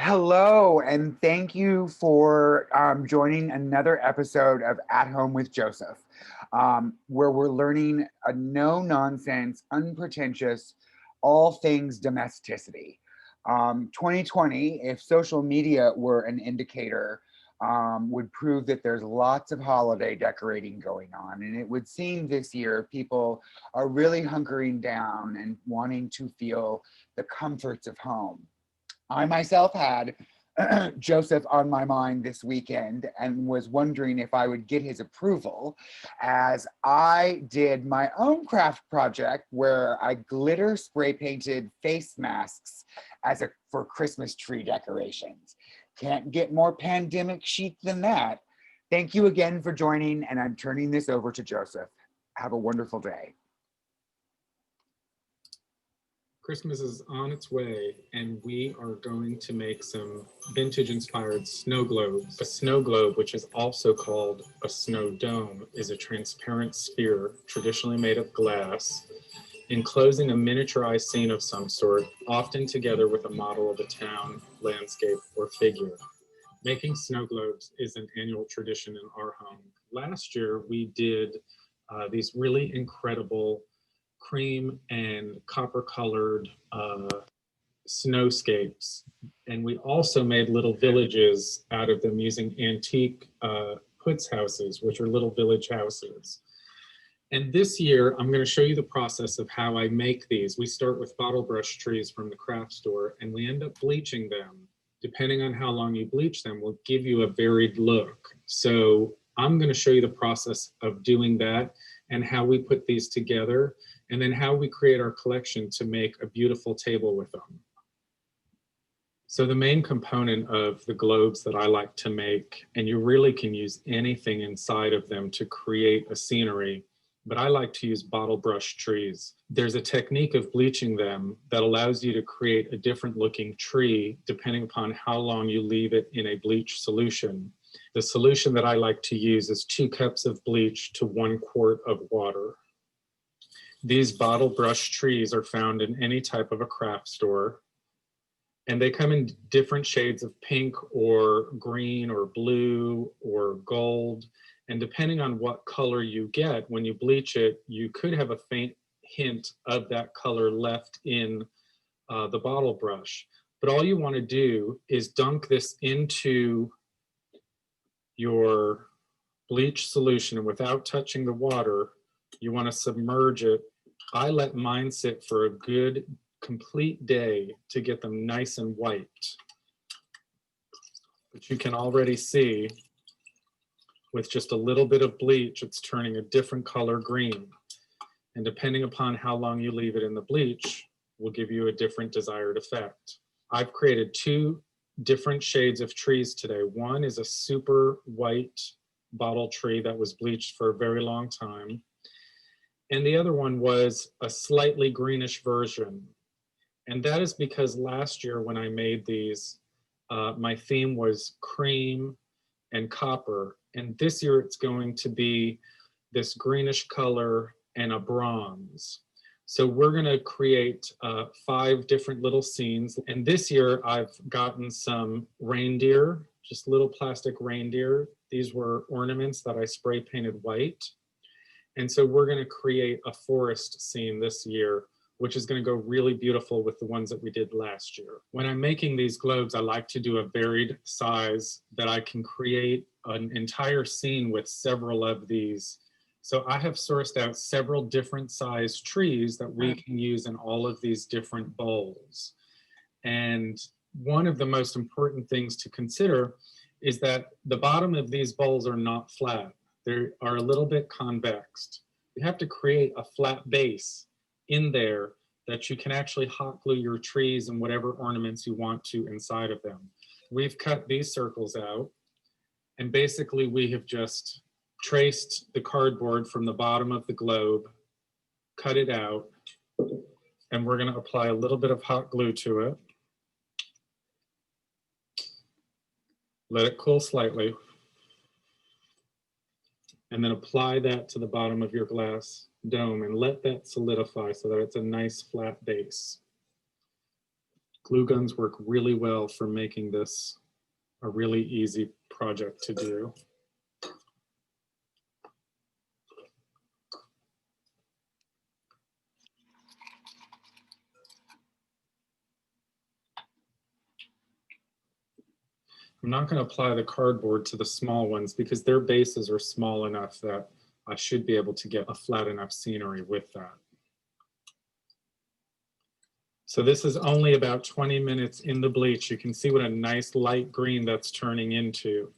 Hello, and thank you for joining another episode of At Home with Joseph, where we're learning a no nonsense, unpretentious, all things domesticity. 2020, if social media were an indicator, would prove that there's lots of holiday decorating going on. And it would seem this year people are really hunkering down and wanting to feel the comforts of home. I myself had Joseph on my mind this weekend and was wondering if I would get his approval as I did my own craft project where I glitter spray painted face masks for Christmas tree decorations. Can't get more pandemic chic than that. Thank you again for joining, and I'm turning this over to Joseph. Have a wonderful day. Christmas is on its way, and we are going to make some vintage-inspired snow globes. A snow globe, which is also called a snow dome, is a transparent sphere traditionally made of glass, enclosing a miniaturized scene of some sort, often together with a model of a town, landscape, or figure. Making snow globes is an annual tradition in our home. Last year, we did these really incredible cream and copper colored snowscapes. And we also made little villages out of them using antique puts houses, which are little village houses. And this year, I'm going to show you the process of how I make these. We start with bottle brush trees from the craft store, and we end up bleaching them. Depending on how long you bleach them, will give you a varied look. So I'm going to show you the process of doing that and how we put these together, and then how we create our collection to make a beautiful table with them. So the main component of the globes that I like to make, and you really can use anything inside of them to create a scenery, but I like to use bottle brush trees. There's a technique of bleaching them that allows you to create a different looking tree depending upon how long you leave it in a bleach solution. The solution that I like to use is 2 cups of bleach to 1 quart of water. These bottle brush trees are found in any type of a craft store, and they come in different shades of pink or green or blue or gold. And depending on what color you get, when you bleach it, you could have a faint hint of that color left in the bottle brush. But all you want to do is dunk this into your bleach solution, and without touching the water, you want to submerge it. I let mine sit for a good complete day to get them nice and wiped. But you can already see with just a little bit of bleach, it's turning a different color green. And depending upon how long you leave it in the bleach, will give you a different desired effect. I've created 2 different shades of trees today. One is a super white bottle tree that was bleached for a very long time. And the other one was a slightly greenish version. And that is because last year when I made these, my theme was cream and copper. And this year it's going to be this greenish color and a bronze. So we're going to create 5 different little scenes. And this year I've gotten some reindeer, just little plastic reindeer. These were ornaments that I spray painted white. And so we're going to create a forest scene this year, which is going to go really beautiful with the ones that we did last year. When I'm making these globes, I like to do a varied size that I can create an entire scene with several of these. So I have sourced out several different size trees that we can use in all of these different bowls. And one of the most important things to consider is that the bottom of these bowls are not flat. They are a little bit convexed. You have to create a flat base in there that you can actually hot glue your trees and whatever ornaments you want to inside of them. We've cut these circles out, and basically we have just traced the cardboard from the bottom of the globe, cut it out, and we're going to apply a little bit of hot glue to it. Let it cool slightly, and then apply that to the bottom of your glass dome and let that solidify so that it's a nice flat base. Glue guns work really well for making this a really easy project to do. I'm not going to apply the cardboard to the small ones because their bases are small enough that I should be able to get a flat enough scenery with that. So this is only about 20 minutes in the bleach. You can see what a nice light green that's turning into.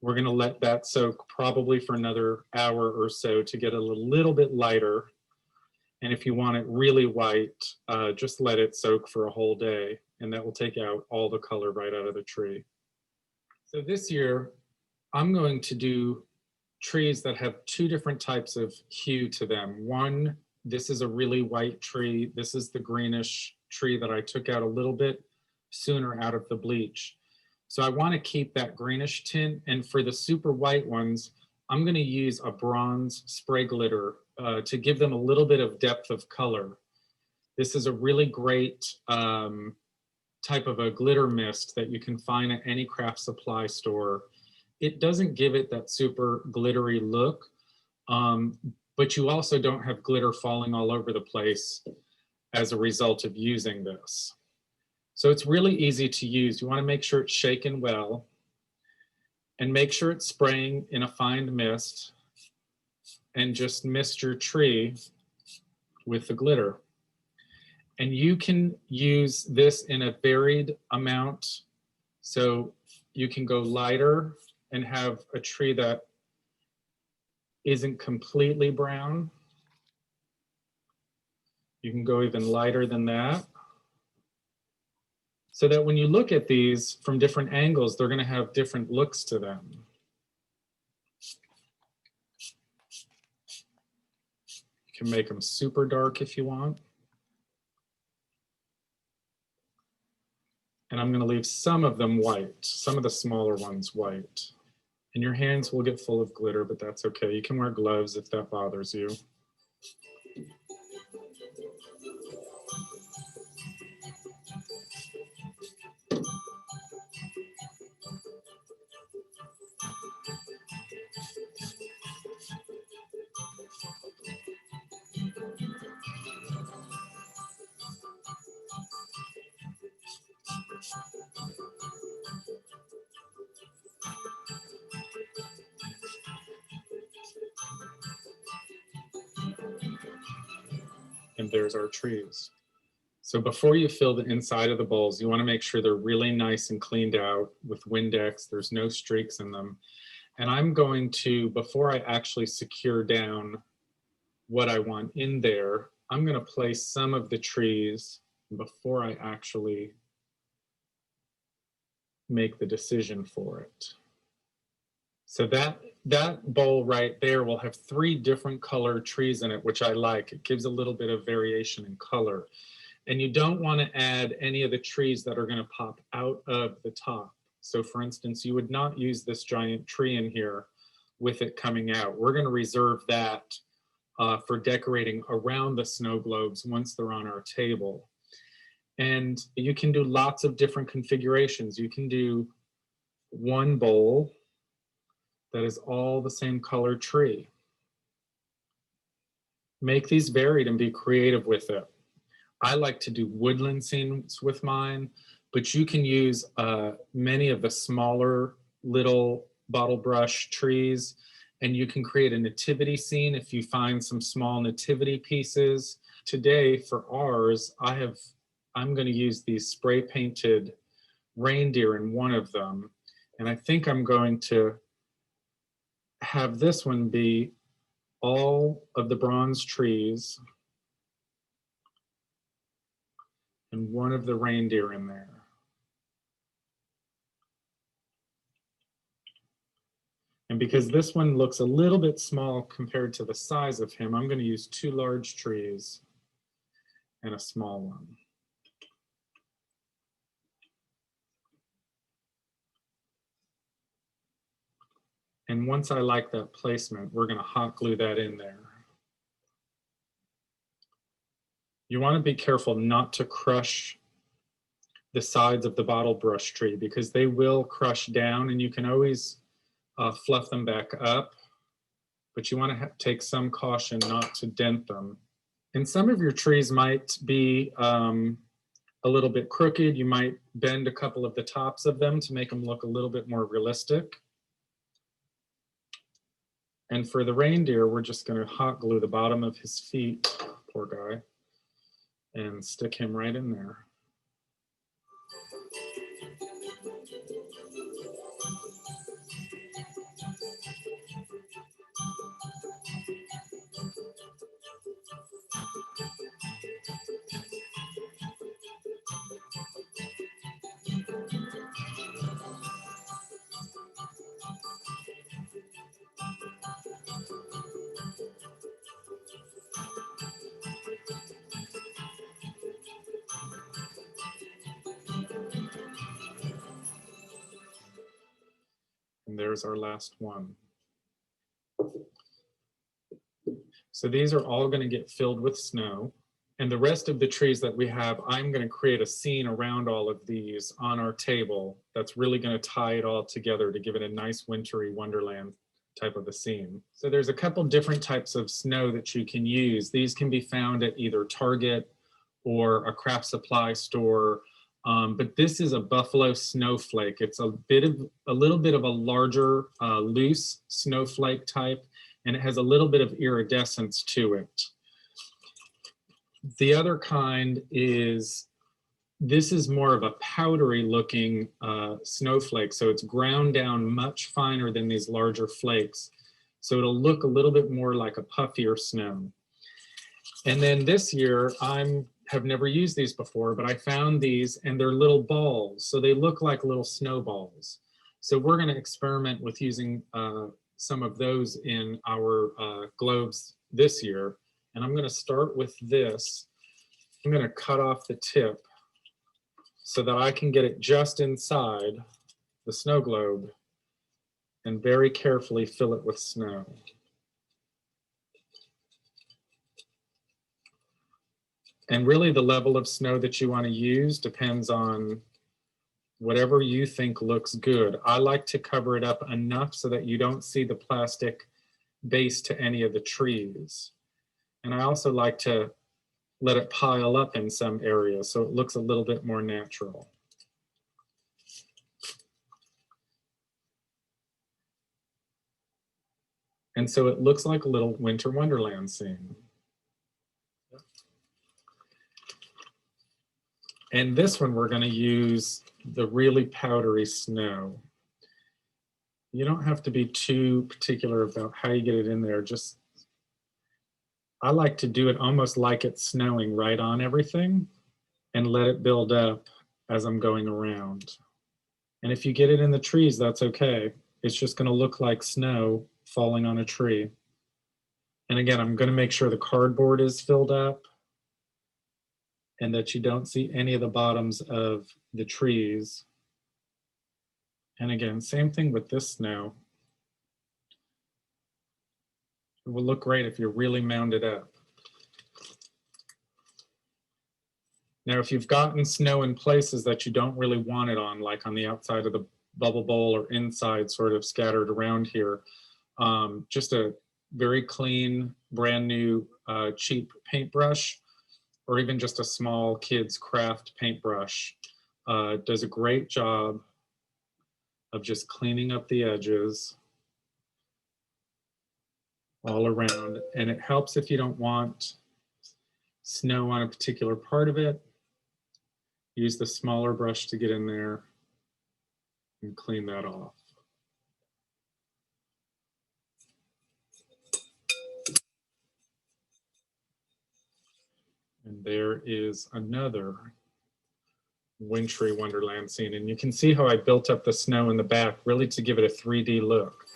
We're going to let that soak probably for another hour or so to get a little bit lighter. And if you want it really white, just let it soak for a whole day, and that will take out all the color right out of the tree. So this year, I'm going to do trees that have two different types of hue to them. One, this is a really white tree. This is the greenish tree that I took out a little bit sooner out of the bleach. So I want to keep that greenish tint. And for the super white ones, I'm going to use a bronze spray glitter to give them a little bit of depth of color. This is a really great type of a glitter mist that you can find at any craft supply store. It doesn't give it that super glittery look, but you also don't have glitter falling all over the place as a result of using this. So it's really easy to use. You want to make sure it's shaken well and make sure it's spraying in a fine mist, and just mist your tree with the glitter. And you can use this in a varied amount. So you can go lighter and have a tree that isn't completely brown. You can go even lighter than that. So that when you look at these from different angles, they're going to have different looks to them. You can make them super dark if you want. And I'm going to leave some of them white, some of the smaller ones white. And your hands will get full of glitter, but that's okay. You can wear gloves if that bothers you. And there's our trees. So before you fill the inside of the bowls, you want to make sure they're really nice and cleaned out with Windex. There's no streaks in them. And I'm going to, before I actually secure down what I want in there, I'm going to place some of the trees before I actually make the decision for it. So that bowl right there will have 3 different colored trees in it, which I like. It gives a little bit of variation in color. And you don't want to add any of the trees that are going to pop out of the top. So for instance, you would not use this giant tree in here with it coming out. We're going to reserve that for decorating around the snow globes once they're on our table. And you can do lots of different configurations. You can do one bowl that is all the same color tree. Make these varied and be creative with it. I like to do woodland scenes with mine, but you can use many of the smaller little bottle brush trees, and you can create a nativity scene if you find some small nativity pieces. Today for ours, I'm going to use these spray painted reindeer in one of them, and I think I'm going to have this one be all of the bronze trees and one of the reindeer in there. And because this one looks a little bit small compared to the size of him, I'm going to use 2 large trees and a small one. And once I like that placement, we're going to hot glue that in there. You want to be careful not to crush the sides of the bottle brush tree, because they will crush down, and you can always fluff them back up, but you want to take some caution not to dent them. And some of your trees might be a little bit crooked. You might bend a couple of the tops of them to make them look a little bit more realistic. And for the reindeer, we're just going to hot glue the bottom of his feet, poor guy, and stick him right in there. And there's our last one. So these are all going to get filled with snow. And the rest of the trees that we have, I'm going to create a scene around all of these on our table that's really going to tie it all together to give it a nice wintry wonderland type of a scene. So there's a couple different types of snow that you can use. These can be found at either Target or a craft supply store. But this is a buffalo snowflake. It's a little bit of a larger, loose snowflake type, and it has a little bit of iridescence to it. The other kind is, this is more of a powdery looking snowflake. So it's ground down much finer than these larger flakes. So it'll look a little bit more like a puffier snow. And then this year, have never used these before, but I found these and they're little balls. So they look like little snowballs. So we're going to experiment with using some of those in our globes this year. And I'm going to start with this. I'm going to cut off the tip so that I can get it just inside the snow globe and very carefully fill it with snow. And really the level of snow that you want to use depends on whatever you think looks good. I like to cover it up enough so that you don't see the plastic base to any of the trees. And I also like to let it pile up in some areas so it looks a little bit more natural. And so it looks like a little winter wonderland scene. And this one, we're going to use the really powdery snow. You don't have to be too particular about how you get it in there. Just, I like to do it almost like it's snowing right on everything and let it build up as I'm going around. And if you get it in the trees, that's okay. It's just going to look like snow falling on a tree. And again, I'm going to make sure the cardboard is filled up and that you don't see any of the bottoms of the trees. And again, same thing with this snow. It will look great if you really mound it up. Now, if you've gotten snow in places that you don't really want it on, like on the outside of the bubble bowl or inside sort of scattered around here, just a very clean, brand new, cheap paintbrush, or even just a small kid's craft paintbrush, does a great job of just cleaning up the edges all around. And it helps if you don't want snow on a particular part of it. Use the smaller brush to get in there and clean that off. And there is another wintry wonderland scene. And you can see how I built up the snow in the back, really to give it a 3D look.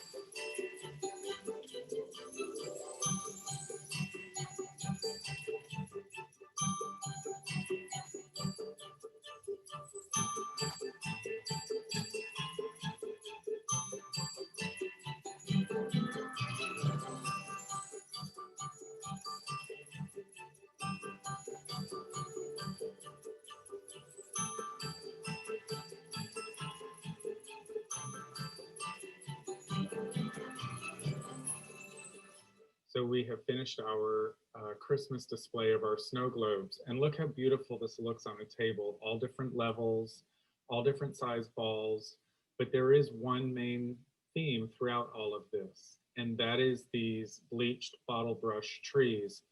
So we have finished our Christmas display of our snow globes. And look how beautiful this looks on a table, all different levels, all different size balls. But there is one main theme throughout all of this, and that is these bleached bottle brush trees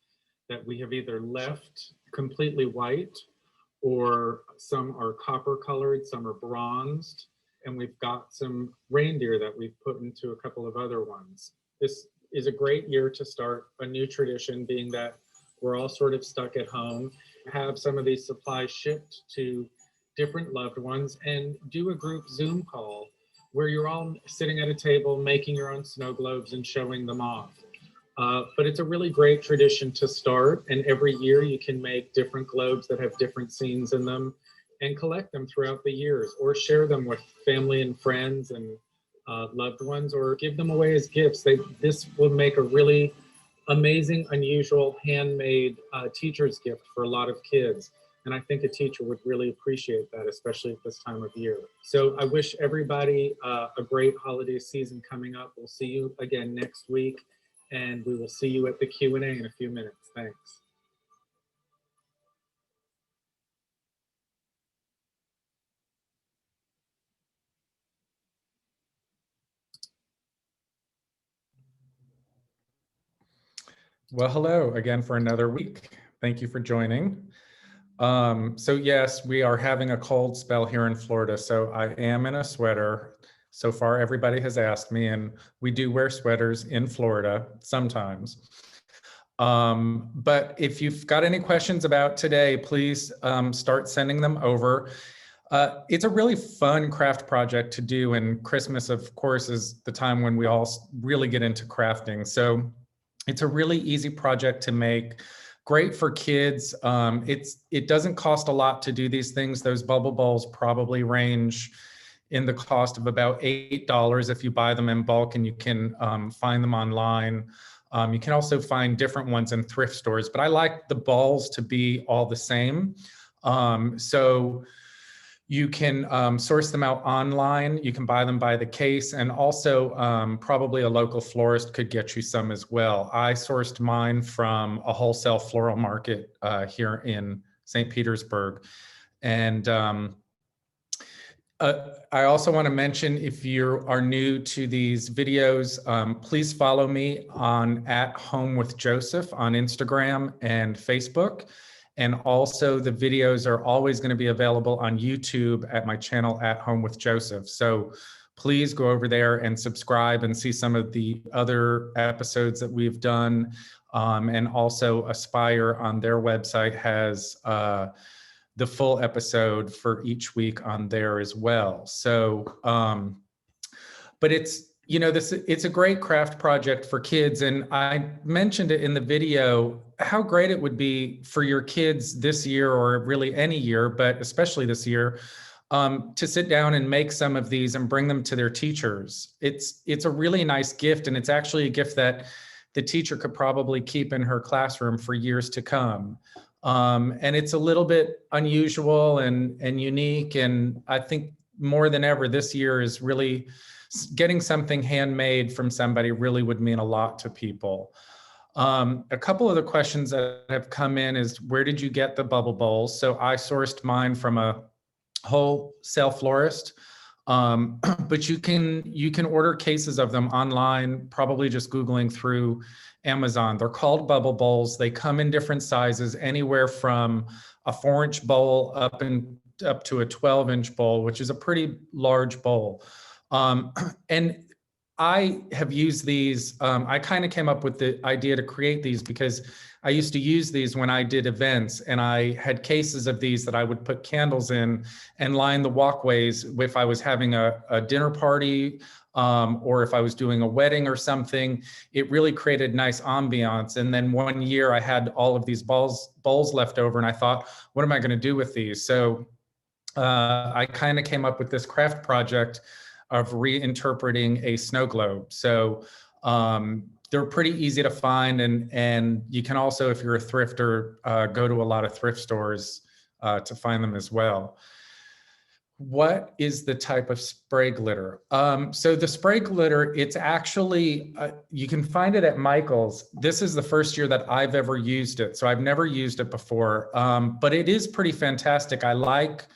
that we have either left completely white, or some are copper colored, some are bronzed, and we've got some reindeer that we've put into a couple of other ones. This is a great year to start a new tradition, being that we're all sort of stuck at home. Have some of these supplies shipped to different loved ones and do a group Zoom call where you're all sitting at a table making your own snow globes and showing them off. But it's a really great tradition to start, and every year you can make different globes that have different scenes in them and collect them throughout the years, or share them with family and friends and loved ones, or give them away as gifts. This will make a really amazing, unusual, handmade teacher's gift for a lot of kids. And I think a teacher would really appreciate that, especially at this time of year. So I wish everybody a great holiday season coming up. We'll see you again next week, and we will see you at the Q&A in a few minutes. Thanks. Well, hello again for another week. Thank you for joining. So yes, we are having a cold spell here in Florida, so I am in a sweater. So far, everybody has asked me, and we do wear sweaters in Florida sometimes. But if you've got any questions about today, please start sending them over. It's a really fun craft project to do, and Christmas, of course, is the time when we all really get into crafting. So it's a really easy project to make, great for kids. It doesn't cost a lot to do these things. Those bubble balls probably range in the cost of about $8 if you buy them in bulk, and you can find them online. You can also find different ones in thrift stores, but I like the balls to be all the same. So you can source them out online. You can buy them by the case, and also probably a local florist could get you some as well. I sourced mine from a wholesale floral market here in St. Petersburg. And I also want to mention, if you are new to these videos, please follow me on @HomeWithJoseph on Instagram and Facebook. And also the videos are always going to be available on YouTube at my channel @HomeWithJoseph. So please go over there and subscribe and see some of the other episodes that we've done. And also Aspire on their website has the full episode for each week on there as well. So, but it's a great craft project for kids. And I mentioned it in the video, how great it would be for your kids this year, or really any year, but especially this year, to sit down and make some of these and bring them to their teachers. It's a really nice gift, and it's actually a gift that the teacher could probably keep in her classroom for years to come. And it's a little bit unusual and unique. And I think more than ever this year is really getting something handmade from somebody really would mean a lot to people. A couple of the questions that have come in is, where did you get the bubble bowls? So I sourced mine from a wholesale florist. But you can order cases of them online, probably just Googling through Amazon. They're called bubble bowls. They come in different sizes, anywhere from a 4-inch bowl up to a 12-inch bowl, which is a pretty large bowl. And I have used these. I kind of came up with the idea to create these because I used to use these when I did events, and I had cases of these that I would put candles in and line the walkways if I was having a dinner party, or if I was doing a wedding or something. It really created nice ambiance. And then one year I had all of these bowls left over, and I thought, what am I going to do with these? So I kind of came up with this craft project of reinterpreting a snow globe. So they're pretty easy to find, and you can also, if you're a thrifter, go to a lot of thrift stores to find them as well. What is the type of spray glitter? So the spray glitter, it's actually, you can find it at Michael's. This is the first year that I've ever used it. So I've never used it before, but it is pretty fantastic. I like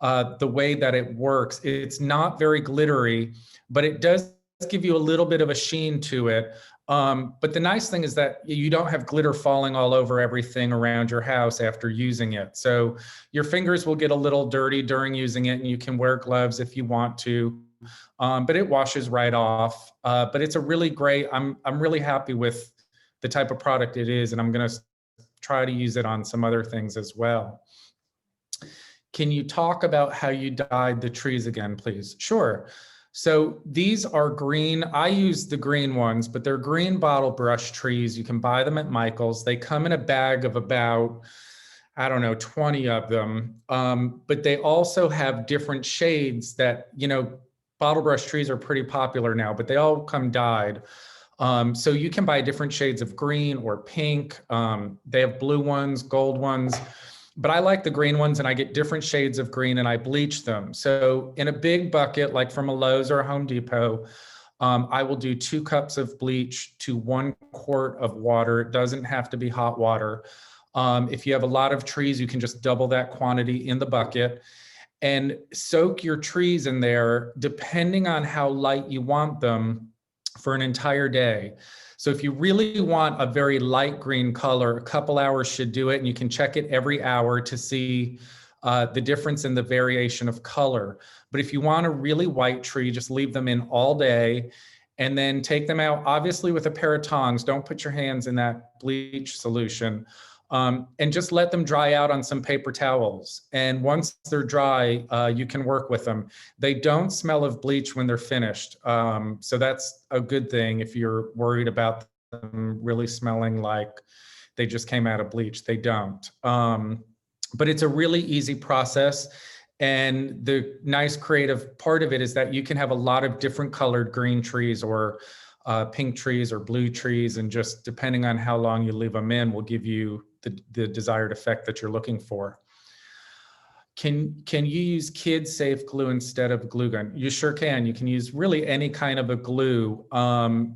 the way that it works. It's not very glittery, but it does give you a little bit of a sheen to it. But the nice thing is that you don't have glitter falling all over everything around your house after using it. So your fingers will get a little dirty during using it, and you can wear gloves if you want to, but it washes right off. But it's a really great, I'm really happy with the type of product it is, and I'm gonna try to use it on some other things as well. Can you talk about how you dyed the trees again, please? Sure. So these are green. I use the green ones, but they're green bottle brush trees. You can buy them at Michael's. They come in a bag of about, I don't know, 20 of them. But they also have different shades that, you know, bottle brush trees are pretty popular now, but they all come dyed. So you can buy different shades of green or pink. They have blue ones, gold ones. But I like the green ones, and I get different shades of green and I bleach them. So in a big bucket, like from a Lowe's or a Home Depot, I will do 2 cups of bleach to 1 quart of water. It doesn't have to be hot water. If you have a lot of trees, you can just double that quantity in the bucket and soak your trees in there, depending on how light you want them, for an entire day. So if you really want a very light green color, a couple hours should do it, and you can check it every hour to see the difference in the variation of color. But if you want a really white tree, just leave them in all day and then take them out, obviously with a pair of tongs. Don't put your hands in that bleach solution. And just let them dry out on some paper towels. And once they're dry, you can work with them. They don't smell of bleach when they're finished. So that's a good thing if you're worried about them really smelling like they just came out of bleach. They don't. But it's a really easy process. And the nice creative part of it is that you can have a lot of different colored green trees or pink trees or blue trees, and just depending on how long you leave them in will give you the desired effect that you're looking for. Can you use kid-safe glue instead of glue gun? You sure can. You can use really any kind of a glue.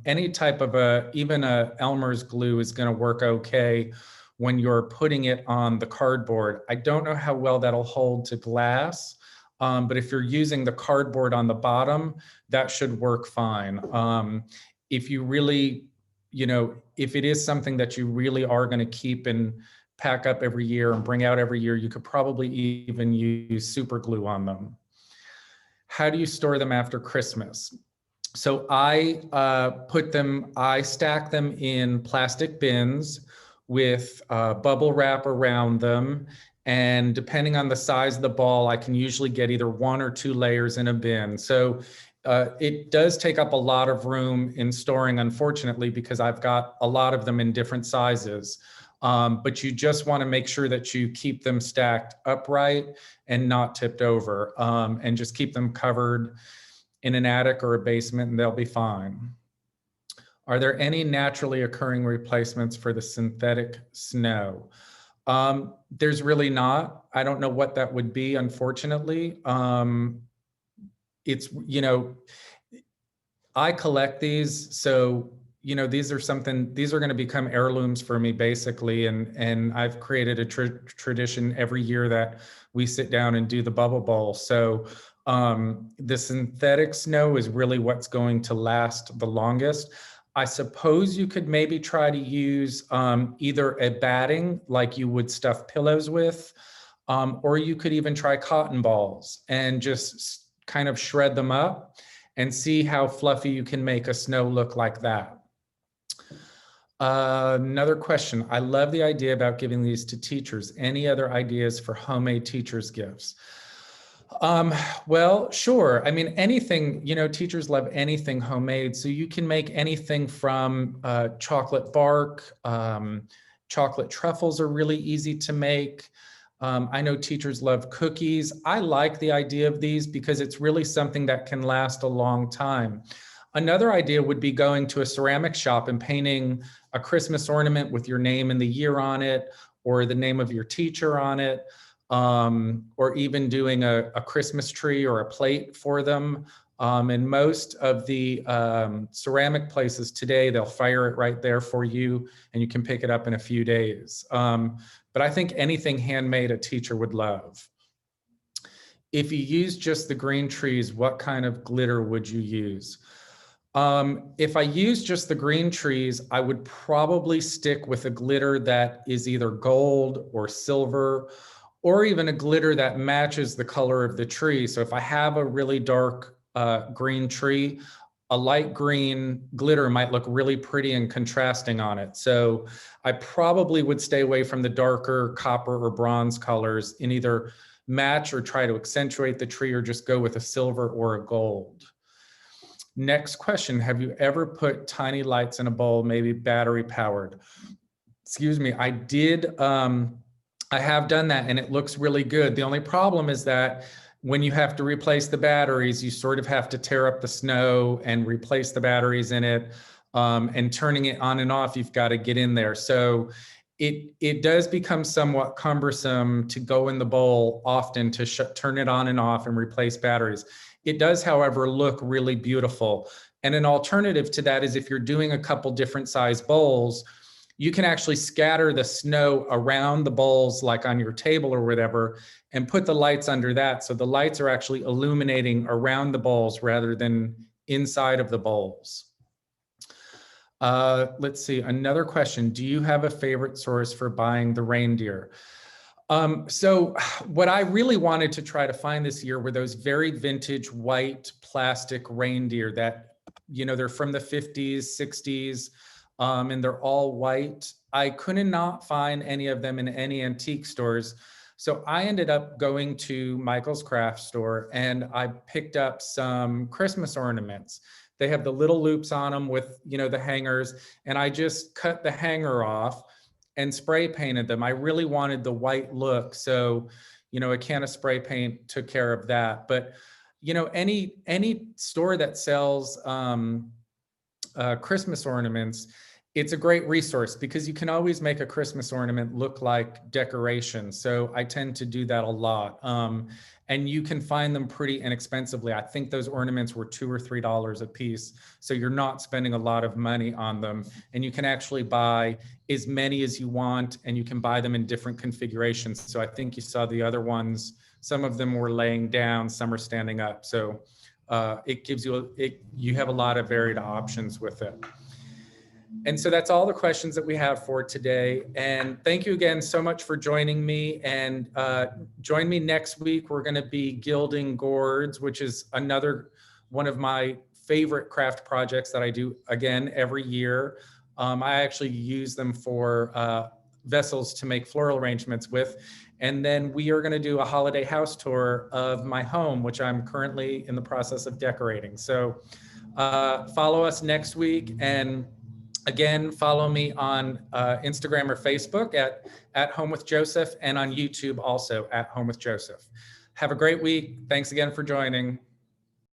Any type of even a Elmer's glue is going to work okay when you're putting it on the cardboard. I don't know how well that'll hold to glass, but if you're using the cardboard on the bottom, that should work fine. If you really, you know, if it is something that you really are going to keep and pack up every year and bring out every year, you could probably even use super glue on them. How do you store them after Christmas? So I stack them in plastic bins with bubble wrap around them. And depending on the size of the ball, I can usually get either 1 or 2 layers in a bin. So it does take up a lot of room in storing, unfortunately, because I've got a lot of them in different sizes. But you just want to make sure that you keep them stacked upright and not tipped over, and just keep them covered in an attic or a basement, and they'll be fine. Are there any naturally occurring replacements for the synthetic snow? There's really not. I don't know what that would be, unfortunately. It's, you know, I collect these, so, you know, these are going to become heirlooms for me, basically. And I've created a tradition every year that we sit down and do the bubble bowl. So the synthetic snow is really what's going to last the longest. I suppose you could maybe try to use either a batting like you would stuff pillows with, or you could even try cotton balls and just kind of shred them up and see how fluffy you can make a snow look like that. Another question. I love the idea about giving these to teachers. Any other ideas for homemade teachers' gifts? Well, sure. I mean, anything, you know, teachers love anything homemade. So you can make anything from chocolate bark. Chocolate truffles are really easy to make. I know teachers love cookies. I like the idea of these because it's really something that can last a long time. Another idea would be going to a ceramic shop and painting a Christmas ornament with your name and the year on it, or the name of your teacher on it. or even doing a Christmas tree or a plate for them. And most of the ceramic places today, they'll fire it right there for you and you can pick it up in a few days. But I think anything handmade a teacher would love. If you use just the green trees, what kind of glitter would you use? If I use just the green trees, I would probably stick with a glitter that is either gold or silver, or even a glitter that matches the color of the tree. So if I have a really dark green tree, a light green glitter might look really pretty and contrasting on it. So I probably would stay away from the darker copper or bronze colors and either match or try to accentuate the tree or just go with a silver or a gold. Next question, have you ever put tiny lights in a bowl, maybe battery powered? Excuse me, I did, I have done that and it looks really good. The only problem is that when you have to replace the batteries, you sort of have to tear up the snow and replace the batteries in it. And turning it on and off, you've got to get in there. So it does become somewhat cumbersome to go in the bowl often to turn it on and off and replace batteries. It does, however, look really beautiful. And an alternative to that is if you're doing a couple different size bowls, you can actually scatter the snow around the bowls, like on your table or whatever, and put the lights under that. So the lights are actually illuminating around the bowls rather than inside of the bowls. Let's see, another question. Do you have a favorite source for buying the reindeer? So what I really wanted to try to find this year were those very vintage white plastic reindeer that, you know, they're from the 50s, 60s, and they're all white. I couldn't not find any of them in any antique stores. So I ended up going to Michael's craft store and I picked up some Christmas ornaments. They have the little loops on them with, you know, the hangers, and I just cut the hanger off and spray painted them. I really wanted the white look. So, you know, a can of spray paint took care of that. But, you know, any store that sells Christmas ornaments, it's a great resource because you can always make a Christmas ornament look like decoration. So I tend to do that a lot. And you can find them pretty inexpensively. I think those ornaments were $2 or $3 a piece. So you're not spending a lot of money on them. And you can actually buy as many as you want, and you can buy them in different configurations. So I think you saw the other ones, some of them were laying down, some are standing up. So it gives you, you have a lot of varied options with it. And so that's all the questions that we have for today. And thank you again so much for joining me. And join me next week. We're going to be gilding gourds, which is another one of my favorite craft projects that I do, again, every year. I actually use them for vessels to make floral arrangements with. And then we are going to do a holiday house tour of my home, which I'm currently in the process of decorating. So follow us next week. And again, follow me on Instagram or Facebook at Home with Joseph, and on YouTube also at Home with Joseph. Have a great week. Thanks again for joining.